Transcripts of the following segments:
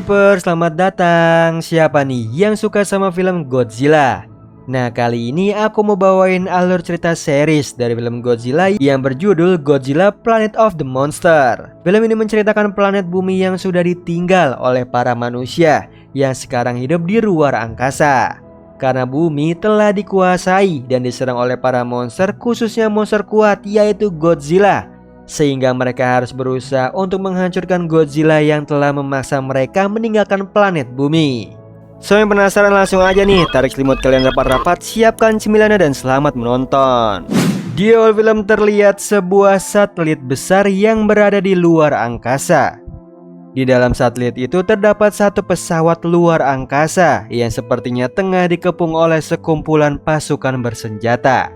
Super, selamat datang. Siapa nih yang suka sama film Godzilla? Nah, kali ini aku mau bawain alur cerita series dari film Godzilla yang berjudul Godzilla Planet of the Monster. Film ini menceritakan planet bumi yang sudah ditinggal oleh para manusia yang sekarang hidup di luar angkasa. Karena bumi telah dikuasai dan diserang oleh para monster, khususnya monster kuat yaitu Godzilla. Sehingga mereka harus berusaha untuk menghancurkan Godzilla yang telah memaksa mereka meninggalkan planet bumi. So, yang penasaran langsung aja nih, tarik selimut kalian rapat-rapat, siapkan cemilannya dan selamat menonton. Di awal film terlihat sebuah satelit besar yang berada di luar angkasa. Di dalam satelit itu terdapat satu pesawat luar angkasa yang sepertinya tengah dikepung oleh sekumpulan pasukan bersenjata.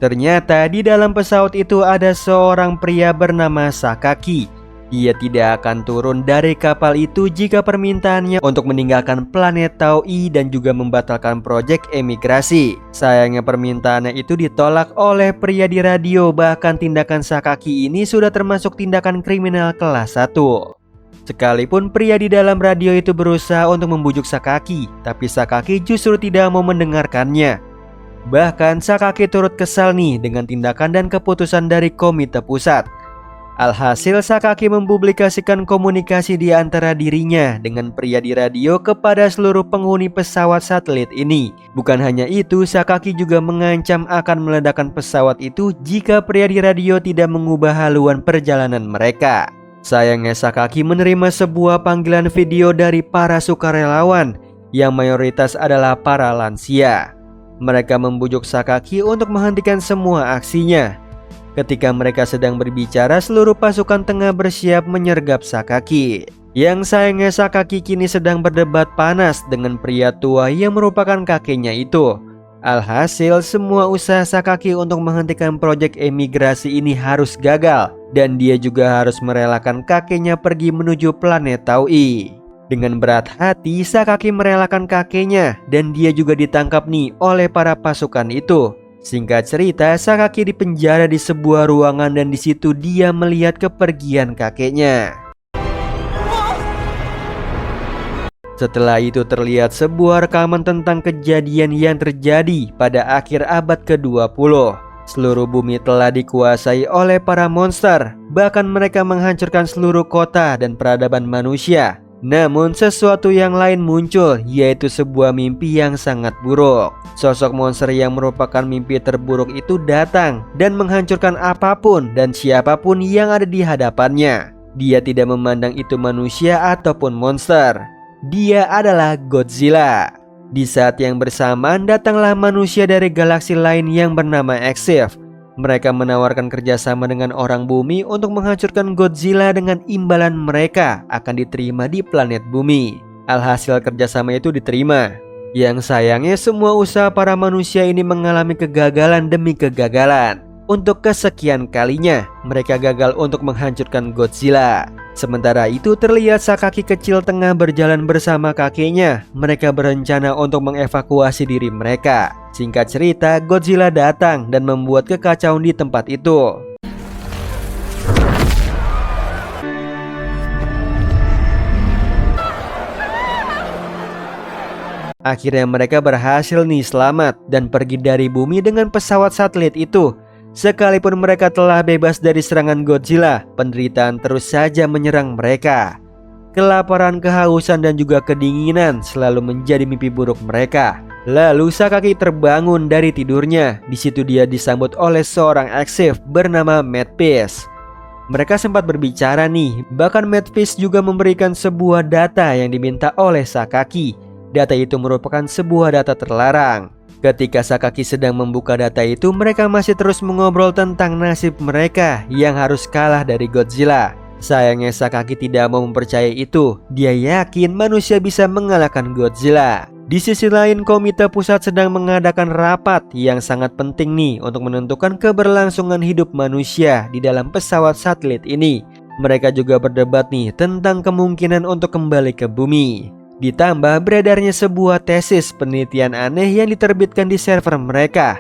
Ternyata di dalam pesawat itu ada seorang pria bernama Sakaki. Dia tidak akan turun dari kapal itu jika permintaannya untuk meninggalkan planet Taui dan juga membatalkan proyek emigrasi. Sayangnya permintaannya itu ditolak oleh pria di radio. Bahkan tindakan Sakaki ini sudah termasuk tindakan kriminal kelas 1. Sekalipun pria di dalam radio itu berusaha untuk membujuk Sakaki, tapi Sakaki justru tidak mau mendengarkannya. Bahkan Sakaki turut kesal nih dengan tindakan dan keputusan dari komite pusat. Alhasil Sakaki mempublikasikan komunikasi di antara dirinya dengan pria di radio kepada seluruh penghuni pesawat satelit ini. Bukan hanya itu, Sakaki juga mengancam akan meledakkan pesawat itu jika pria di radio tidak mengubah haluan perjalanan mereka. Sayangnya Sakaki menerima sebuah panggilan video dari para sukarelawan yang mayoritas adalah para lansia. Mereka membujuk Sakaki untuk menghentikan semua aksinya. Ketika mereka sedang berbicara, seluruh pasukan tengah bersiap menyergap Sakaki. Yang sayangnya Sakaki kini sedang berdebat panas dengan pria tua yang merupakan kakeknya itu. Alhasil semua usaha Sakaki untuk menghentikan proyek emigrasi ini harus gagal. Dan dia juga harus merelakan kakeknya pergi menuju planet Taui. Dengan berat hati, Sakaki merelakan kakeknya dan dia juga ditangkap nih oleh para pasukan itu. Singkat cerita, Sakaki dipenjara di sebuah ruangan dan di situ dia melihat kepergian kakeknya. Setelah itu terlihat sebuah rekaman tentang kejadian yang terjadi pada akhir abad ke-20. Seluruh bumi telah dikuasai oleh para monster. Bahkan mereka menghancurkan seluruh kota dan peradaban manusia. Namun sesuatu yang lain muncul, yaitu sebuah mimpi yang sangat buruk. Sosok monster yang merupakan mimpi terburuk itu datang dan menghancurkan apapun dan siapapun yang ada di hadapannya. Dia tidak memandang itu manusia ataupun monster. Dia adalah Godzilla. Di saat yang bersamaan datanglah manusia dari galaksi lain yang bernama Exif. Mereka menawarkan kerjasama dengan orang bumi untuk menghancurkan Godzilla dengan imbalan mereka akan diterima di planet bumi. Alhasil kerjasama itu diterima. Yang sayangnya semua usaha para manusia ini mengalami kegagalan demi kegagalan. Untuk kesekian kalinya mereka gagal untuk menghancurkan Godzilla. Sementara itu terlihat Sakaki kecil tengah berjalan bersama kakeknya. Mereka berencana untuk mengevakuasi diri mereka. Singkat cerita, Godzilla datang dan membuat kekacauan di tempat itu. Akhirnya mereka berhasil nih selamat dan pergi dari bumi dengan pesawat satelit itu. Sekalipun mereka telah bebas dari serangan Godzilla, penderitaan terus saja menyerang mereka. Kelaparan, kehausan, dan juga kedinginan selalu menjadi mimpi buruk mereka. Lalu Sakaki terbangun dari tidurnya. Di situ dia disambut oleh seorang Exif bernama Madpiece. Mereka sempat berbicara nih. Bahkan Madpiece juga memberikan sebuah data yang diminta oleh Sakaki. Data itu merupakan sebuah data terlarang. Ketika Sakaki sedang membuka data itu, mereka masih terus mengobrol tentang nasib mereka yang harus kalah dari Godzilla. Sayangnya Sakaki tidak mau mempercayai itu. Dia yakin manusia bisa mengalahkan Godzilla. Di sisi lain, komite pusat sedang mengadakan rapat yang sangat penting nih untuk menentukan keberlangsungan hidup manusia di dalam pesawat satelit ini. Mereka juga berdebat nih tentang kemungkinan untuk kembali ke bumi. Ditambah beredarnya sebuah tesis penelitian aneh yang diterbitkan di server mereka.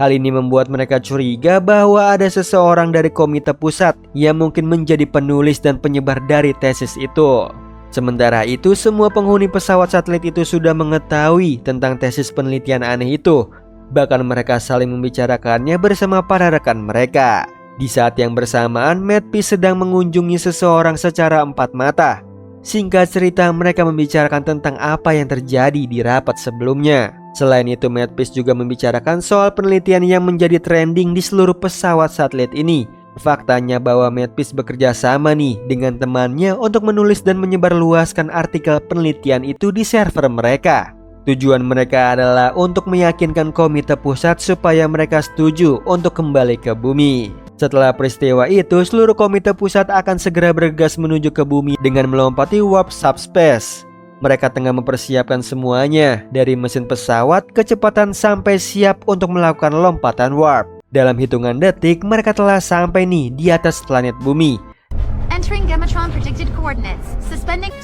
Hal ini membuat mereka curiga bahwa ada seseorang dari komite pusat yang mungkin menjadi penulis dan penyebar dari tesis itu. Sementara itu, semua penghuni pesawat satelit itu sudah mengetahui tentang tesis penelitian aneh itu. Bahkan mereka saling membicarakannya bersama para rekan mereka. Di saat yang bersamaan, Matt sedang mengunjungi seseorang secara empat mata. Singkat cerita, mereka membicarakan tentang apa yang terjadi di rapat sebelumnya. Selain itu, Matt juga membicarakan soal penelitian yang menjadi trending di seluruh pesawat satelit ini. Faktanya bahwa Matt bekerja sama nih dengan temannya untuk menulis dan menyebarluaskan artikel penelitian itu di server mereka. Tujuan mereka adalah untuk meyakinkan komite pusat supaya mereka setuju untuk kembali ke bumi. Setelah peristiwa itu, seluruh komite pusat akan segera bergegas menuju ke bumi dengan melompati warp subspace. Mereka tengah mempersiapkan semuanya, dari mesin pesawat, kecepatan sampai siap untuk melakukan lompatan warp. Dalam hitungan detik, mereka telah sampai nih di atas planet bumi. Entering Gematron predicted coordinates. Suspending.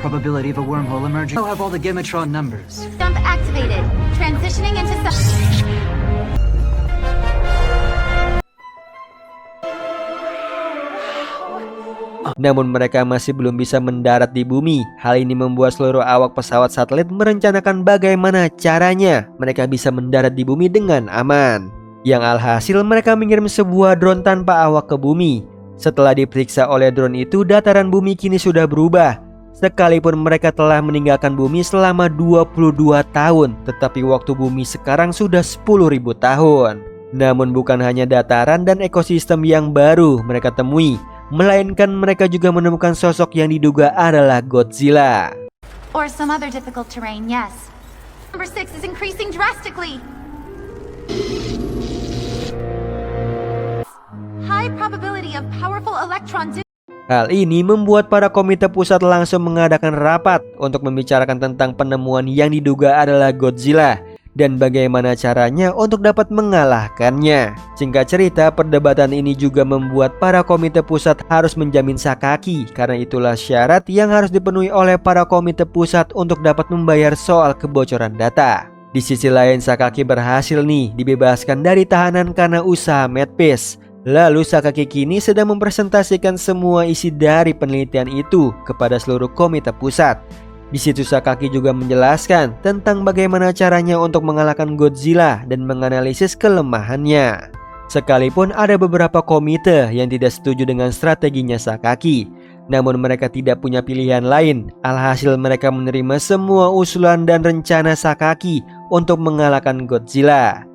Probability of a wormhole emerging. I'll have all the Gematron numbers. Dump activated. Transitioning into Namun mereka masih belum bisa mendarat di bumi. Hal ini membuat seluruh awak pesawat satelit merencanakan bagaimana caranya mereka bisa mendarat di bumi dengan aman. Yang alhasil mereka mengirim sebuah drone tanpa awak ke bumi. Setelah diperiksa oleh drone itu, dataran bumi kini sudah berubah. Sekalipun mereka telah meninggalkan bumi selama 22 tahun, tetapi waktu bumi sekarang sudah 10.000 tahun. Namun bukan hanya dataran dan ekosistem yang baru mereka temui, melainkan mereka juga menemukan sosok yang diduga adalah Godzilla. or some other difficult terrain, yes. Number 6 is increasing drastically. High probability of powerful electron. Hal ini membuat para komite pusat langsung mengadakan rapat untuk membicarakan tentang penemuan yang diduga adalah Godzilla dan bagaimana caranya untuk dapat mengalahkannya. Singkat cerita, perdebatan ini juga membuat para komite pusat harus menjamin Sakaki, karena itulah syarat yang harus dipenuhi oleh para komite pusat untuk dapat membayar soal kebocoran data. Di sisi lain, Sakaki berhasil nih dibebaskan dari tahanan karena usaha Matt. Lalu Sakaki kini sedang mempresentasikan semua isi dari penelitian itu kepada seluruh komite pusat. Di situ Sakaki juga menjelaskan tentang bagaimana caranya untuk mengalahkan Godzilla dan menganalisis kelemahannya. Sekalipun ada beberapa komite yang tidak setuju dengan strateginya Sakaki, namun mereka tidak punya pilihan lain. Alhasil mereka menerima semua usulan dan rencana Sakaki untuk mengalahkan Godzilla.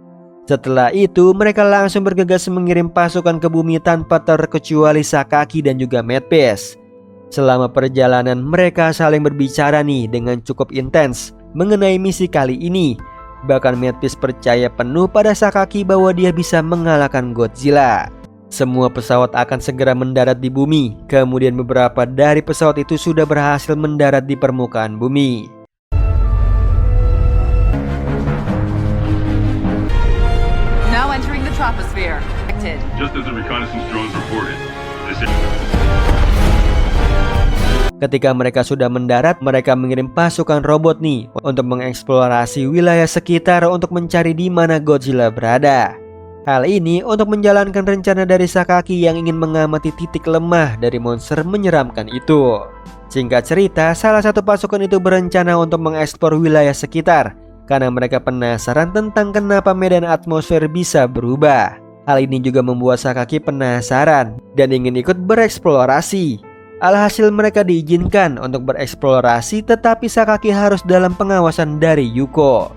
Setelah itu, mereka langsung bergegas mengirim pasukan ke bumi tanpa terkecuali Sakaki dan juga Matt. Selama perjalanan, mereka saling berbicara nih dengan cukup intens mengenai misi kali ini. Bahkan Matt percaya penuh pada Sakaki bahwa dia bisa mengalahkan Godzilla. Semua pesawat akan segera mendarat di bumi. Kemudian beberapa dari pesawat itu sudah berhasil mendarat di permukaan bumi. Now entering the troposphere. Just as the reconnaissance drones reported, this Ketika mereka sudah mendarat, mereka mengirim pasukan robot nih untuk mengeksplorasi wilayah sekitar untuk mencari di mana Godzilla berada. Hal ini untuk menjalankan rencana dari Sakaki yang ingin mengamati titik lemah dari monster menyeramkan itu. Singkat cerita, salah satu pasukan itu berencana untuk mengeksplor wilayah sekitar karena mereka penasaran tentang kenapa medan atmosfer bisa berubah. Hal ini juga membuat Sakaki penasaran dan ingin ikut bereksplorasi. Alhasil mereka diizinkan untuk bereksplorasi, tetapi Sakaki harus dalam pengawasan dari Yuko.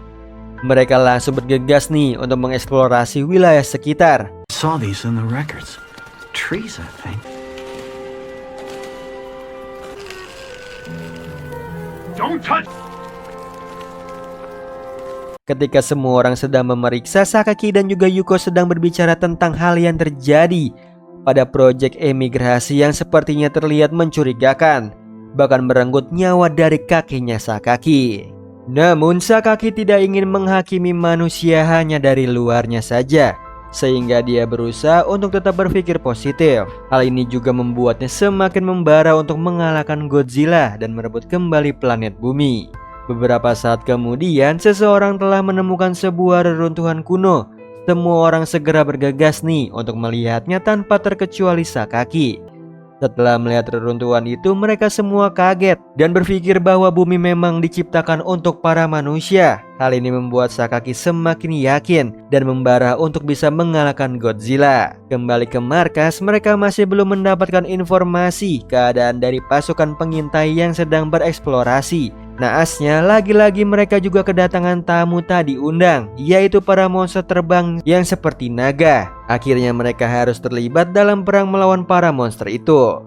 Mereka langsung bergegas nih untuk mengeksplorasi wilayah sekitar. Saw these in the records. Trees, I think. Don't touch! Ketika semua orang sedang memeriksa, Sakaki dan juga Yuko sedang berbicara tentang hal yang terjadi pada proyek emigrasi yang sepertinya terlihat mencurigakan, bahkan merenggut nyawa dari kakinya Sakaki. Namun Sakaki tidak ingin menghakimi manusia hanya dari luarnya saja, sehingga dia berusaha untuk tetap berpikir positif. Hal ini juga membuatnya semakin membara untuk mengalahkan Godzilla dan merebut kembali planet bumi. Beberapa saat kemudian, seseorang telah menemukan sebuah reruntuhan kuno. Semua orang segera bergegas nih untuk melihatnya tanpa terkecuali Sakaki. Setelah melihat reruntuhan itu, mereka semua kaget dan berpikir bahwa bumi memang diciptakan untuk para manusia. Hal ini membuat Sakaki semakin yakin dan membara untuk bisa mengalahkan Godzilla. Kembali ke markas, mereka masih belum mendapatkan informasi keadaan dari pasukan pengintai yang sedang bereksplorasi. Naasnya, lagi-lagi mereka juga kedatangan tamu tak diundang, yaitu para monster terbang yang seperti naga. Akhirnya mereka harus terlibat dalam perang melawan para monster itu.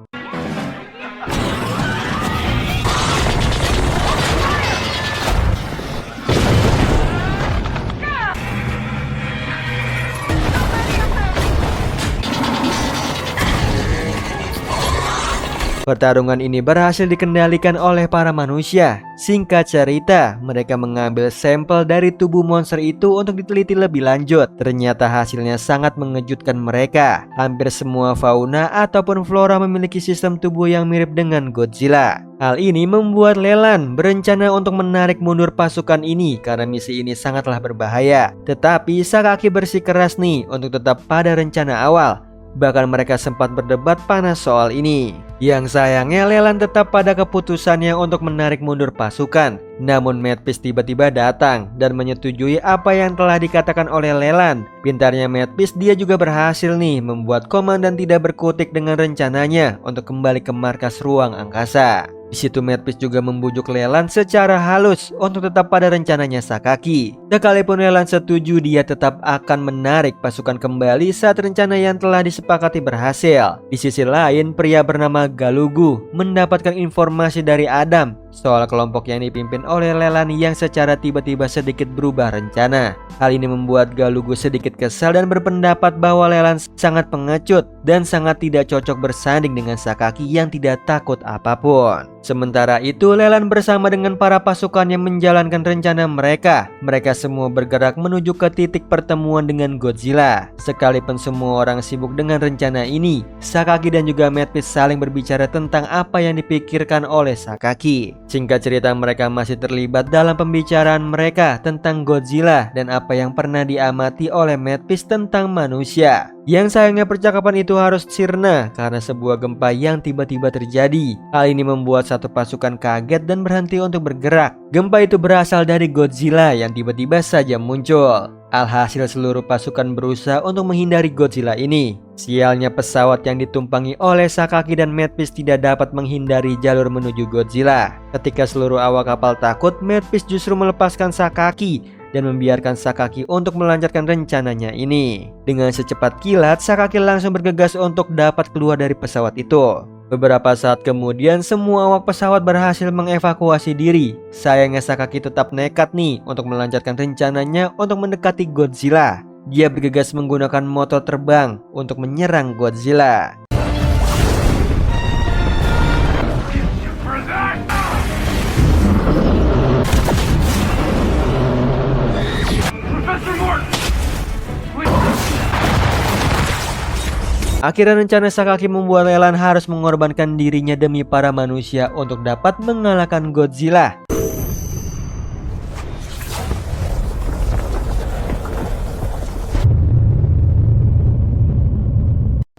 Pertarungan ini berhasil dikendalikan oleh para manusia. Singkat cerita, mereka mengambil sampel dari tubuh monster itu untuk diteliti lebih lanjut. Ternyata hasilnya sangat mengejutkan mereka. Hampir semua fauna ataupun flora memiliki sistem tubuh yang mirip dengan Godzilla. Hal ini membuat Leland berencana untuk menarik mundur pasukan ini karena misi ini sangatlah berbahaya. Tetapi Sakaki bersikeras nih untuk tetap pada rencana awal. Bahkan mereka sempat berdebat panas soal ini. Yang sayangnya Leland tetap pada keputusannya untuk menarik mundur pasukan. Namun Mad Beast tiba-tiba datang dan menyetujui apa yang telah dikatakan oleh Leland. Pintarnya Mad Beast, dia juga berhasil nih membuat komandan tidak berkutik dengan rencananya untuk kembali ke markas ruang angkasa. Di situ Mad Beast juga membujuk Leland secara halus untuk tetap pada rencananya Sakaki. Sekalipun Leland setuju, dia tetap akan menarik pasukan kembali saat rencana yang telah disepakati berhasil. Di sisi lain, pria bernama Galugu mendapatkan informasi dari Adam soal kelompok yang dipimpin oleh Leland yang secara tiba-tiba sedikit berubah rencana. Hal ini membuat Galugu sedikit kesal dan berpendapat bahwa Leland sangat pengecut dan sangat tidak cocok bersanding dengan Sakaki yang tidak takut apapun. Sementara itu, Leland bersama dengan para pasukannya menjalankan rencana mereka. Mereka semua bergerak menuju ke titik pertemuan dengan Godzilla. Sekalipun semua orang sibuk dengan rencana ini, Sakaki dan juga Mad Beast saling berbicara tentang apa yang dipikirkan oleh Sakaki. Singkat cerita, mereka masih terlibat dalam pembicaraan mereka tentang Godzilla dan apa yang pernah diamati oleh Mad Beast tentang manusia. Yang sayangnya percakapan itu harus sirna karena sebuah gempa yang tiba-tiba terjadi. Hal ini membuat satu pasukan kaget dan berhenti untuk bergerak. Gempa itu berasal dari Godzilla yang tiba-tiba saja muncul. Alhasil seluruh pasukan berusaha untuk menghindari Godzilla ini. Sialnya pesawat yang ditumpangi oleh Sakaki dan Mad Beast tidak dapat menghindari jalur menuju Godzilla. Ketika seluruh awak kapal takut, Mad Beast justru melepaskan Sakaki dan membiarkan Sakaki untuk melancarkan rencananya ini. Dengan secepat kilat, Sakaki langsung bergegas untuk dapat keluar dari pesawat itu. Beberapa saat kemudian, semua awak pesawat berhasil mengevakuasi diri. Sayangnya Sakaki tetap nekat nih untuk melancarkan rencananya untuk mendekati Godzilla. Dia bergegas menggunakan motor terbang untuk menyerang Godzilla. Akhirnya rencana Sakaki membuat Leland harus mengorbankan dirinya demi para manusia untuk dapat mengalahkan Godzilla.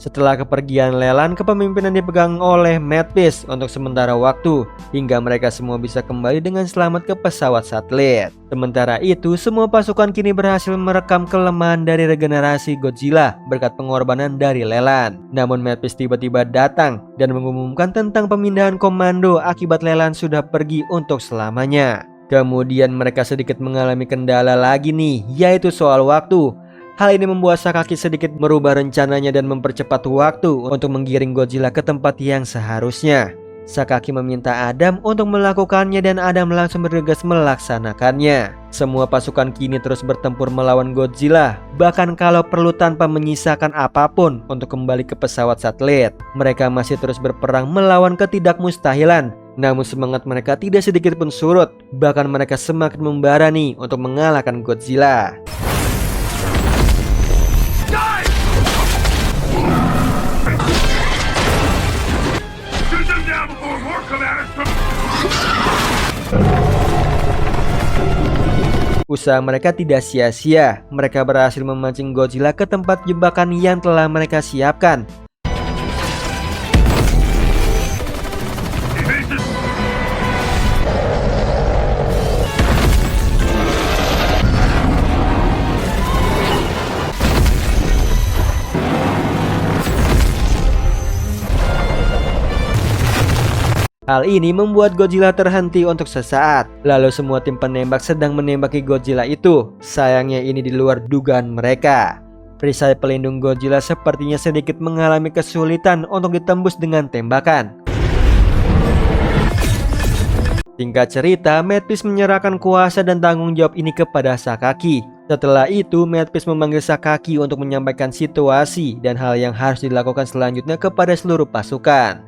Setelah kepergian Leland, kepemimpinan dipegang oleh Mad Beast untuk sementara waktu, hingga mereka semua bisa kembali dengan selamat ke pesawat satelit. Sementara itu, semua pasukan kini berhasil merekam kelemahan dari regenerasi Godzilla berkat pengorbanan dari Leland. Namun Mad Beast tiba-tiba datang dan mengumumkan tentang pemindahan komando akibat Leland sudah pergi untuk selamanya. Kemudian mereka sedikit mengalami kendala lagi nih, yaitu soal waktu. Hal ini membuat Sakaki sedikit merubah rencananya dan mempercepat waktu untuk menggiring Godzilla ke tempat yang seharusnya. Sakaki meminta Adam untuk melakukannya dan Adam langsung bergegas melaksanakannya. Semua pasukan kini terus bertempur melawan Godzilla, bahkan kalau perlu tanpa menyisakan apapun untuk kembali ke pesawat satelit. Mereka masih terus berperang melawan ketidakmustahilan. Namun semangat mereka tidak sedikit pun surut, bahkan mereka semakin membara nih untuk mengalahkan Godzilla. Usaha mereka tidak sia-sia. Mereka berhasil memancing Godzilla ke tempat jebakan yang telah mereka siapkan. Hal ini membuat Godzilla terhenti untuk sesaat. Lalu semua tim penembak sedang menembaki Godzilla itu. Sayangnya ini di luar dugaan mereka. Perisai pelindung Godzilla sepertinya sedikit mengalami kesulitan untuk ditembus dengan tembakan. Singkat cerita, Mad Beast menyerahkan kuasa dan tanggung jawab ini kepada Sakaki. Setelah itu, Mad Beast memanggil Sakaki untuk menyampaikan situasi dan hal yang harus dilakukan selanjutnya kepada seluruh pasukan.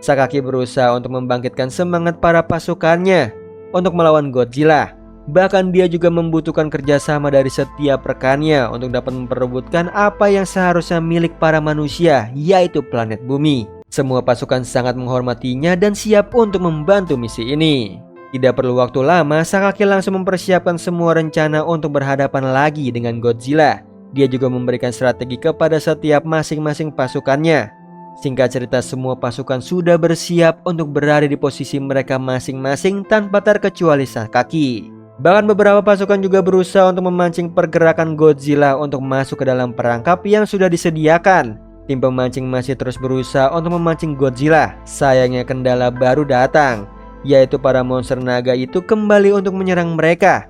Sakaki berusaha untuk membangkitkan semangat para pasukannya untuk melawan Godzilla. Bahkan dia juga membutuhkan kerjasama dari setiap rekannya untuk dapat memperebutkan apa yang seharusnya milik para manusia, yaitu planet bumi. Semua pasukan sangat menghormatinya dan siap untuk membantu misi ini. Tidak perlu waktu lama, Sakaki langsung mempersiapkan semua rencana untuk berhadapan lagi dengan Godzilla. Dia juga memberikan strategi kepada setiap masing-masing pasukannya. Singkat cerita, semua pasukan sudah bersiap untuk berada di posisi mereka masing-masing tanpa terkecuali Sakaki. Bahkan beberapa pasukan juga berusaha untuk memancing pergerakan Godzilla untuk masuk ke dalam perangkap yang sudah disediakan. Tim pemancing masih terus berusaha untuk memancing Godzilla. Sayangnya kendala baru datang, yaitu para monster naga itu kembali untuk menyerang mereka.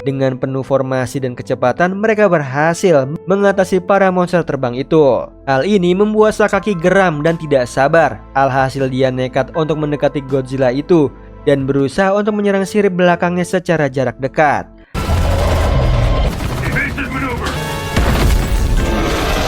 Dengan penuh formasi dan kecepatan, mereka berhasil mengatasi para monster terbang itu. Hal ini membuat Sakaki geram dan tidak sabar. Alhasil dia nekat untuk mendekati Godzilla itu dan berusaha untuk menyerang sirip belakangnya secara jarak dekat.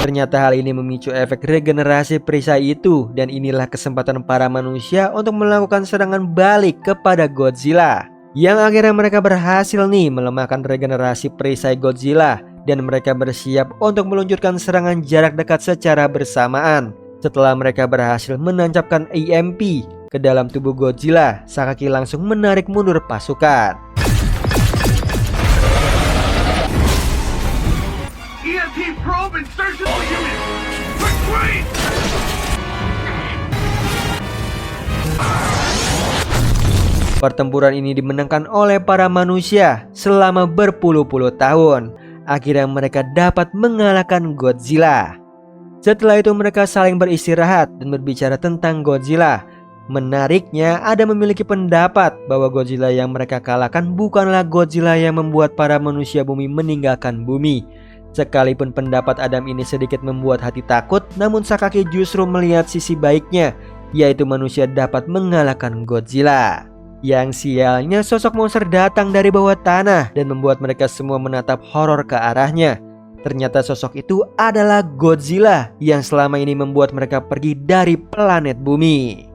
Ternyata hal ini memicu efek regenerasi perisai itu, dan inilah kesempatan para manusia untuk melakukan serangan balik kepada Godzilla. Yang akhirnya mereka berhasil nih melemahkan regenerasi perisai Godzilla, dan mereka bersiap untuk meluncurkan serangan jarak dekat secara bersamaan. Setelah mereka berhasil menancapkan EMP ke dalam tubuh Godzilla, Sakaki langsung menarik mundur pasukan. EMP probe insertion all units. Retreat! Pertempuran ini dimenangkan oleh para manusia selama berpuluh-puluh tahun. Akhirnya mereka dapat mengalahkan Godzilla. Setelah itu mereka saling beristirahat dan berbicara tentang Godzilla. Menariknya, ada memiliki pendapat bahwa Godzilla yang mereka kalahkan bukanlah Godzilla yang membuat para manusia bumi meninggalkan bumi. Sekalipun pendapat Adam ini sedikit membuat hati takut, namun Sakaki justru melihat sisi baiknya, yaitu manusia dapat mengalahkan Godzilla. Yang sialnya, sosok monster datang dari bawah tanah dan membuat mereka semua menatap horor ke arahnya. Ternyata sosok itu adalah Godzilla yang selama ini membuat mereka pergi dari planet bumi.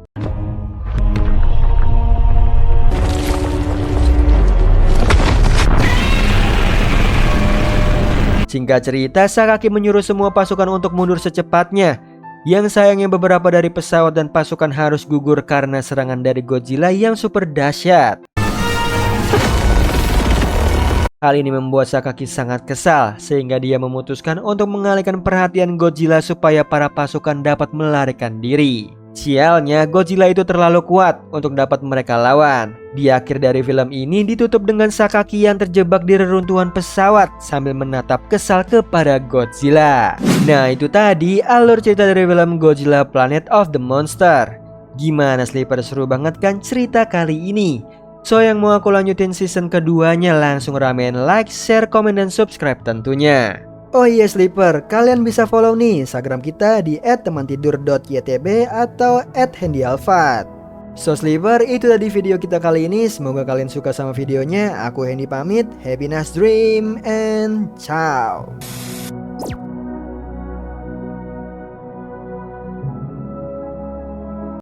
Singkat cerita, Sakaki menyuruh semua pasukan untuk mundur secepatnya. Yang sayangnya beberapa dari pesawat dan pasukan harus gugur karena serangan dari Godzilla yang super dahsyat. Hal ini membuat Sakaki sangat kesal, sehingga dia memutuskan untuk mengalihkan perhatian Godzilla supaya para pasukan dapat melarikan diri. Sialnya, Godzilla itu terlalu kuat untuk dapat mereka lawan. Di akhir dari film ini ditutup dengan Sakaki yang terjebak di reruntuhan pesawat sambil menatap kesal kepada Godzilla. Nah, itu tadi alur cerita dari film Godzilla Planet of the Monster. Gimana Sleeper, seru banget kan cerita kali ini? So yang mau aku lanjutin season keduanya langsung ramein like, share, komen, dan subscribe tentunya. Oh iya Sleeper, kalian bisa follow nih Instagram kita di @temantidur.ytb atau @handyalfat. So Sleeper, itu tadi video kita kali ini. Semoga kalian suka sama videonya. Aku Hendy pamit, happy nice dream and ciao.